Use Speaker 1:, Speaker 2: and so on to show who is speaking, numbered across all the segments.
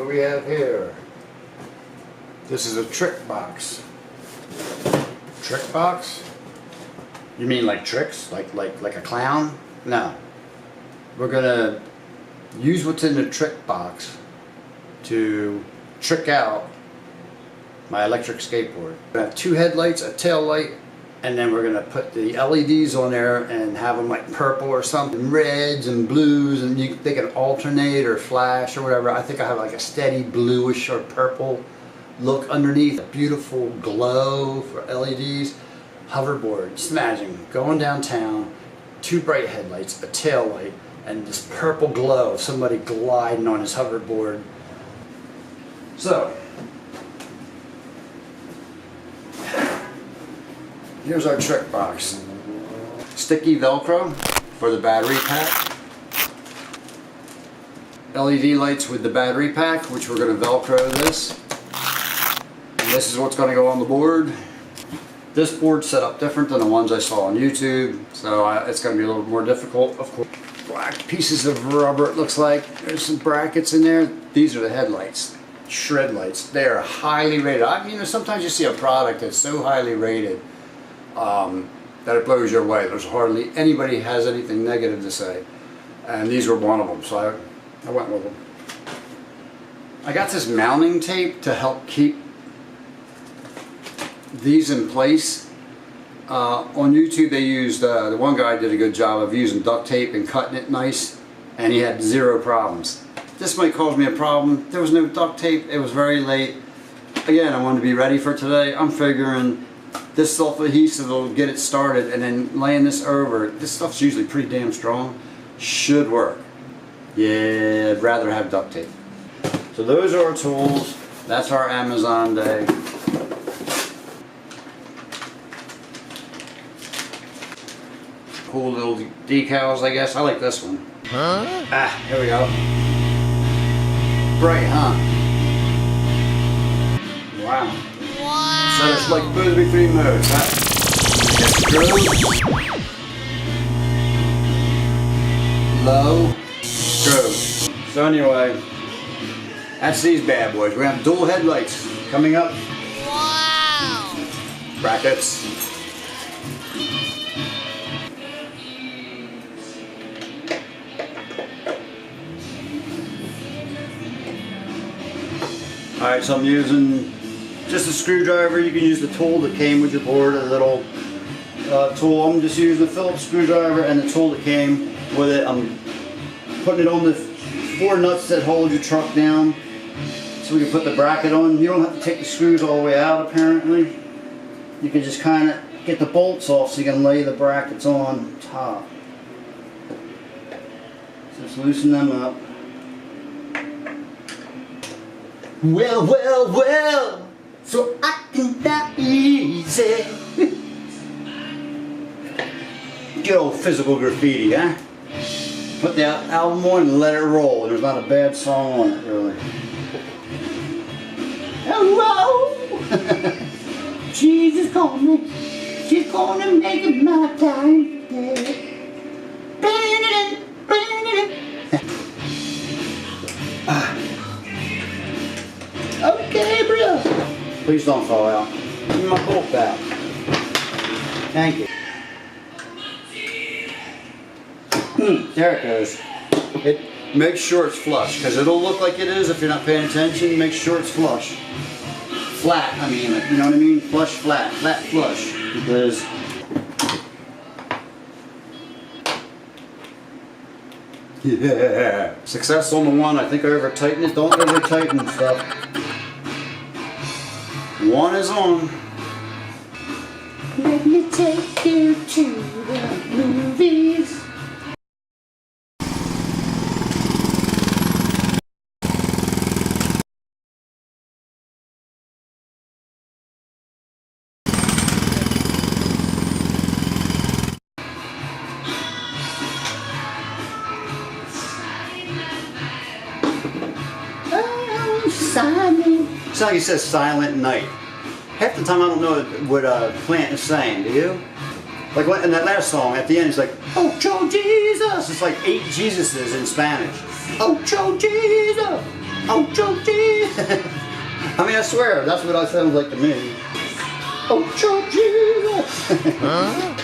Speaker 1: do we have here? This is a trick box. Trick box? You mean like tricks? Like a clown? No. We're gonna use what's in the trick box to trick out my electric skateboard. I have 2 headlights, a tail light, and then we're gonna put the LEDs on there and have them like purple or something, reds and blues, and they can alternate or flash or whatever. I think I have like a steady bluish or purple look underneath. A beautiful glow for LEDs. Hoverboard, just imagine going downtown, 2 bright headlights, a tail light, and this purple glow of somebody gliding on his hoverboard. So, here's our trick box. Sticky Velcro for the battery pack. LED lights with the battery pack, which we're going to Velcro this. And this is what's going to go on the board. This board's set up different than the ones I saw on YouTube, so it's going to be a little more difficult, of course. Black pieces of rubber, it looks like. There's some brackets in there. These are the headlights. Shred lights. They are highly rated. You know, sometimes you see a product that's so highly rated that it blows your away. There's hardly anybody has anything negative to say. And these were one of them, so I went with them. I got this mounting tape to help keep these in place. On YouTube they used, the one guy did a good job of using duct tape and cutting it nice, and he had 0 problems. This might cause me a problem. There was no duct tape, it was very late. Again, I wanted to be ready for today. I'm figuring this self-adhesive will get it started, and then laying this over, this stuff's usually pretty damn strong, should work. Yeah, I'd rather have duct tape. So those are our tools. That's our Amazon day. Cool little decals, I guess. I like this one.
Speaker 2: Huh?
Speaker 1: Ah, here we go. Bright, huh? Wow. So it's like supposed to be 3 modes, huh? Strobe, low, strobe. So anyway, that's these bad boys. We have dual headlights coming up.
Speaker 2: Wow.
Speaker 1: Brackets. Alright, so I'm using just a screwdriver. You can use the tool that came with your board, a little tool. I'm just using the Phillips screwdriver and the tool that came with it. I'm putting it on the 4 nuts that hold your truck down so we can put the bracket on. You don't have to take the screws all the way out apparently. You can just kind of get the bolts off so you can lay the brackets on top. So just loosen them up. Well, well, well, so I can die easy. Good old physical graffiti, huh? Put the album on and let it roll. There's not a bad song on it, really. Hello! Jesus called me. She's gonna make it my time. Okay, bro. Please don't fall out. Give me my bolt back. Thank you. There it goes. Make sure it's flush, because it'll look like it is if you're not paying attention. Make sure it's flush. Flat, I mean, you know what I mean? Flush, flat, flat, flush. Because yeah. Success on the one. I think I over tightened it. Don't over tighten stuff. One is on. Let me take you to the movies. Silent. It's like he says silent night. Half the time I don't know what Plant is saying, do you? Like in that last song, at the end he's like, Ocho Jesus! It's like 8 Jesuses in Spanish. Ocho Jesus! Ocho Jesus! I swear, that's what it sounds like to me. Oh, Jesus!
Speaker 2: Huh?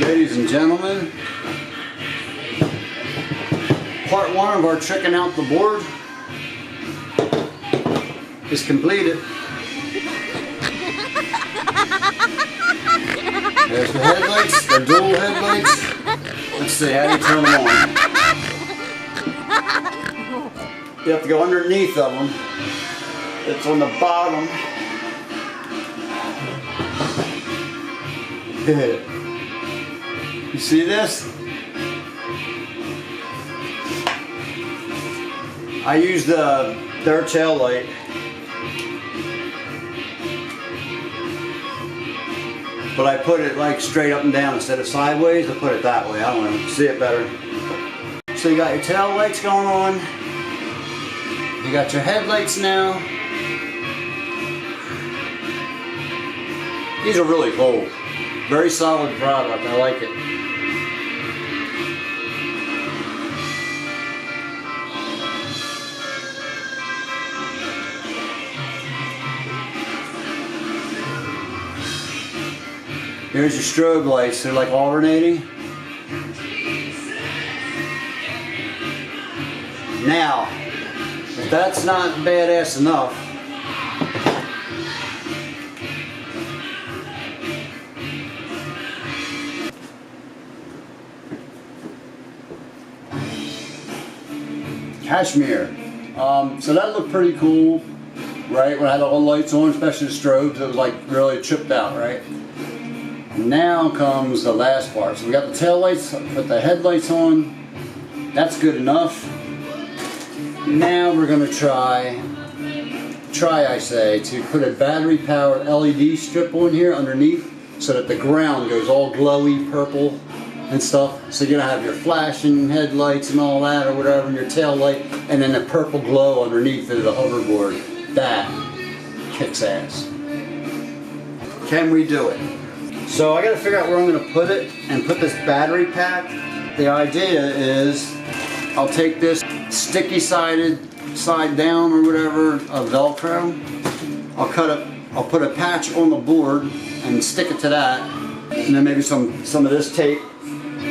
Speaker 1: Ladies and gentlemen, part one of our tricking out the board is completed. There's the headlights, they're dual headlights. Let's see, how do you turn them on? You have to go underneath of them. It's on the bottom. You see this? I used their tail light. But I put it like straight up and down instead of sideways. I put it that way. I don't know. See it better. So you got your tail lights going on. You got your headlights now. These are really cool. Very solid product. I like it. Here's your strobe lights. They're like alternating. Now, if that's not badass enough, cashmere. So that looked pretty cool, right? When I had all the lights on, especially the strobes, it was like really tripped out, right? Now comes the last part. So we got the tail lights, put the headlights on. That's good enough. Now we're gonna try I say, to put a battery powered LED strip on here underneath so that the ground goes all glowy purple and stuff. So you're gonna have your flashing headlights and all that or whatever, and your tail light, and then the purple glow underneath of the hoverboard. That kicks ass. Can we do it? So I gotta figure out where I'm gonna put it and put this battery pack. The idea is I'll take this sticky sided side down or whatever of velcro. I'll put a patch on the board and stick it to that, and then maybe some of this tape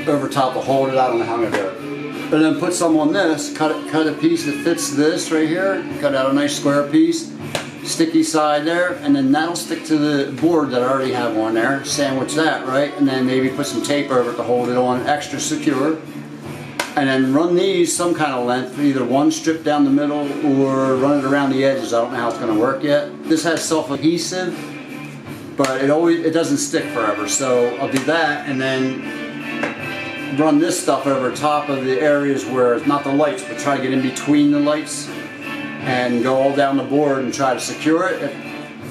Speaker 1: over top to hold it. I don't know how I'm gonna do it. But then put some on this, cut a piece that fits this right here, cut out a nice square piece, sticky side there, and then that'll stick to the board that I already have on there, sandwich that, right? And then maybe put some tape over it to hold it on extra secure. And then run these some kind of length, either one strip down the middle or run it around the edges. I don't know how it's gonna work yet. This has self-adhesive, but it doesn't stick forever. So I'll do that and then run this stuff over top of the areas where it's not the lights, but try to get in between the lights and go all down the board and try to secure it.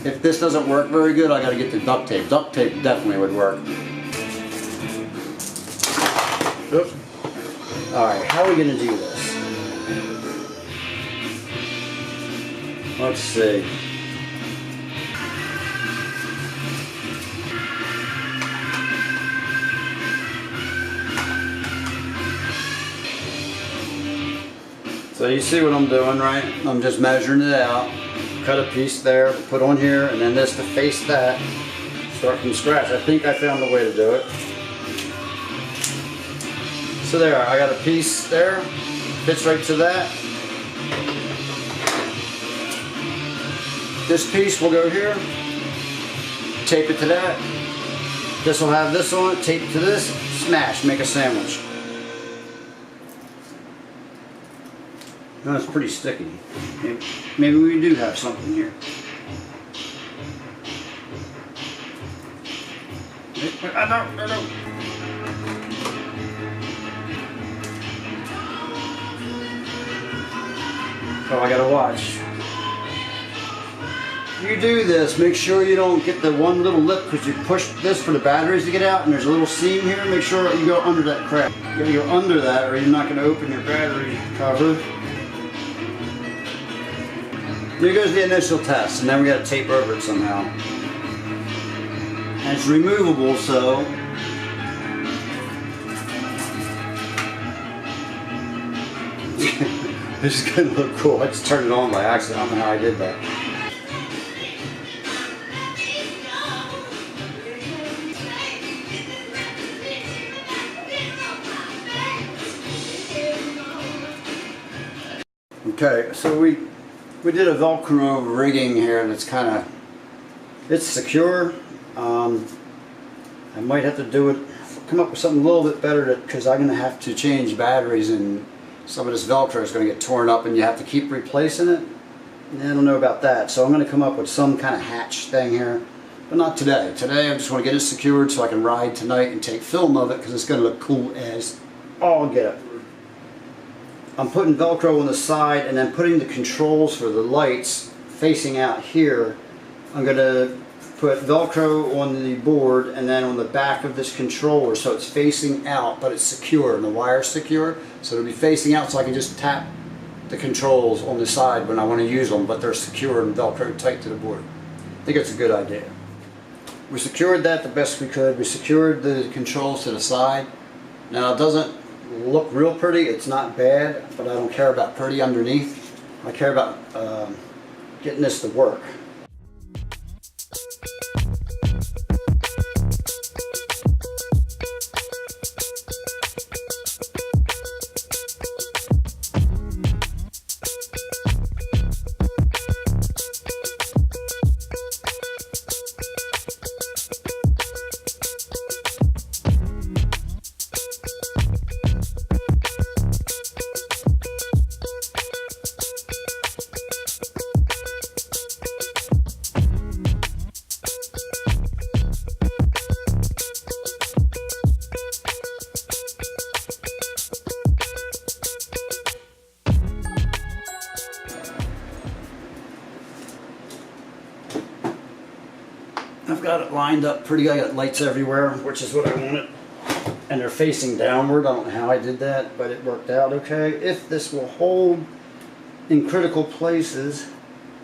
Speaker 1: If this doesn't work very good, I gotta get the duct tape. Duct tape definitely would work. Oops. Alright, how are we gonna do this? Let's see. So you see what I'm doing, right? I'm just measuring it out. Cut a piece there, put on here, and then this to face that. Start from scratch. I think I found a way to do it. So there, I got a piece there. Fits right to that. This piece will go here. Tape it to that. This will have this on it. Tape it to this. Smash. Make a sandwich. That's pretty sticky. Maybe we do have something here. I don't. Oh, I gotta watch. You do this, make sure you don't get the one little lip because you push this for the batteries to get out and there's a little seam here. Make sure you go under that crap. You gotta go under that or you're not gonna open your battery cover. Here goes the initial test, and then we got to tape over it somehow. And it's removable, so this is gonna look cool. I just turned it on by accident. I don't know how I did that. Okay, so we did a Velcro rigging here, and it's kind of, it's secure. I might have to do it, come up with something a little bit better, because I'm going to have to change batteries, and some of this Velcro is going to get torn up, and you have to keep replacing it. And I don't know about that, so I'm going to come up with some kind of hatch thing here, but not today. Today I just want to get it secured so I can ride tonight and take film of it, because it's going to look cool as all get it. I'm putting Velcro on the side and then putting the controls for the lights facing out here. I'm going to put Velcro on the board and then on the back of this controller, so it's facing out, but it's secure and the wire's secure, so it'll be facing out, so I can just tap the controls on the side when I want to use them, but they're secure and Velcro tight to the board. I think it's a good idea. We secured that the best we could. We secured the controls to the side. Now it doesn't look real pretty, it's not bad, but I don't care about pretty underneath. I care about getting this to work. I've got it lined up pretty. I got lights everywhere, which is what I wanted. And they're facing downward. I don't know how I did that, but it worked out okay. If this will hold in critical places.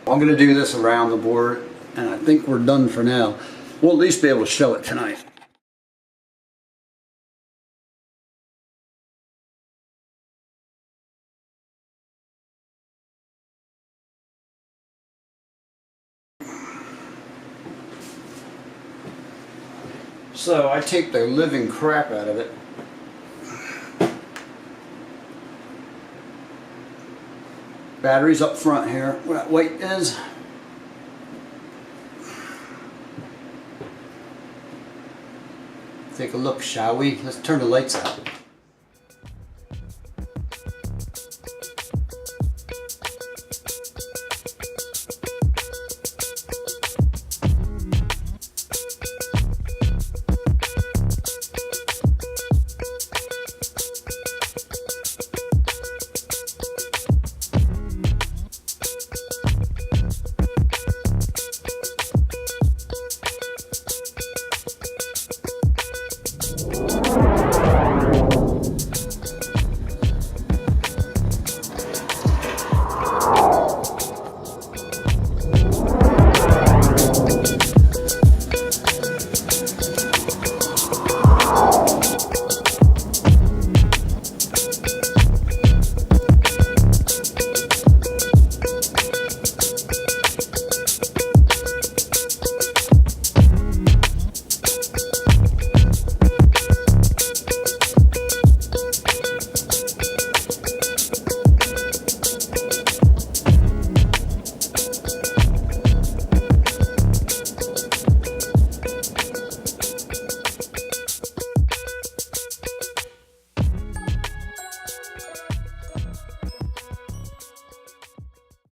Speaker 1: I'm going to do this around the board, and I think we're done for now. We'll at least be able to show it tonight. So I taped the living crap out of it. Batteries up front here, where that weight is. Take a look, shall we? Let's turn the lights out.